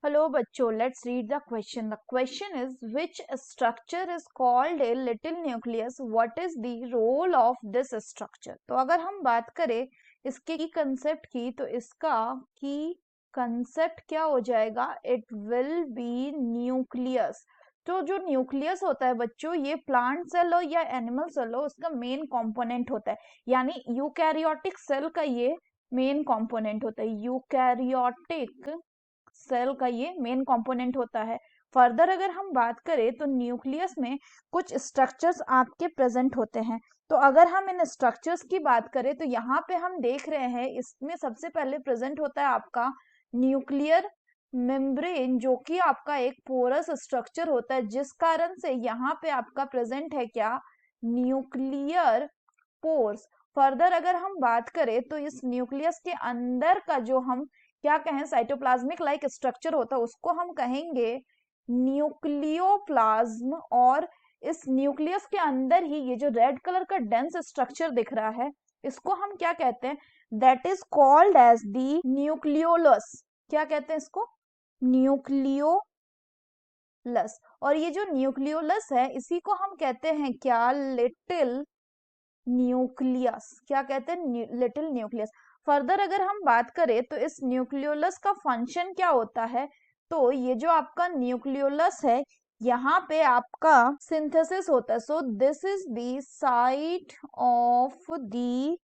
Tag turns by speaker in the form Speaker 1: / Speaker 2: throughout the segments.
Speaker 1: Hello बच्चों, let's read the question. The question is, which structure is called a little nucleus? What is the role of this structure? तो अगर हम बात करें इसके की कंसेप्ट की, तो इसका की कंसेप्ट क्या हो जाएगा? It will be nucleus. तो जो न्यूक्लियस होता है बच्चों, ये प्लांट सेल हो या एनिमल सेल हो, उसका मेन कंपोनेंट होता है. यानी यूकैरियोटिक सेल का ये मेन कंपोनेंट होता है. यूकैरियोटिक सेल का ये मेन कंपोनेंट होता है. फर्दर अगर हम बात करें तो न्यूक्लियस में कुछ स्ट्रक्चर्स आपके प्रेजेंट होते हैं. तो अगर हम इन स्ट्रक्चर्स की बात करें तो यहाँ पे हम देख रहे हैं इसमें सबसे पहले प्रेजेंट होता है आपका न्यूक्लियर मेम्ब्रेन, जो कि आपका एक पोरस स्ट्रक्चर होता है, जिस कारण से यहाँ पे आपका प्रेजेंट है क्या? Nuclear pores. फर्दर अगर हम बात करें तो इस न्यूक्लियस के अंदर का जो हम क्या कहें साइटोप्लाज्मिक लाइक स्ट्रक्चर होता है, उसको हम कहेंगे न्यूक्लियोप्लाज्म. और इस न्यूक्लियस के अंदर ही ये जो रेड कलर का डेंस स्ट्रक्चर दिख रहा है, इसको हम क्या कहते हैं? That is called as the nucleolus. क्या कहते हैं इसको? न्यूक्लियोलस. और ये जो न्यूक्लियोलस है, इसी को हम कहते हैं क्या? Little nucleus. क्या कहते हैं? Little nucleus. फर्दर अगर हम बात करें तो इस न्यूक्लियोलस का फंक्शन क्या होता है? तो ये जो आपका न्यूक्लियोलस है, यहाँ पे आपका सिंथेसिस होता है. So this is the site of the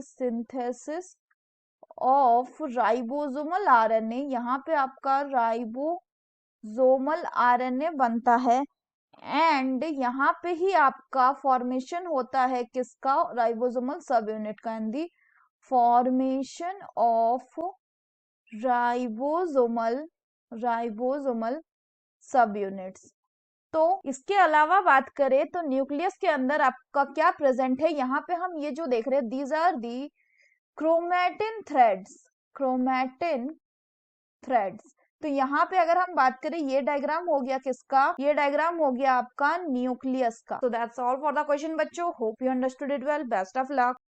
Speaker 1: synthesis of ribosomal RNA. यहाँ पे आपका राइबोसोमल आरएनए बनता है. एंड यहाँ पे ही आपका फॉर्मेशन होता है किसका? राइबोसोमल सब यूनिट का. And the formation of ribosomal सब यूनिट्स. तो इसके अलावा बात करें तो न्यूक्लियस के अंदर आपका क्या प्रेजेंट है? यहाँ पे हम ये जो देख रहे हैं, these are the chromatin threads. तो यहाँ पे अगर हम बात करें, ये डायग्राम हो गया किसका? ये डायग्राम हो गया आपका न्यूक्लियस का. So that's all for the question बच्चों. Hope you understood it well. Best of luck.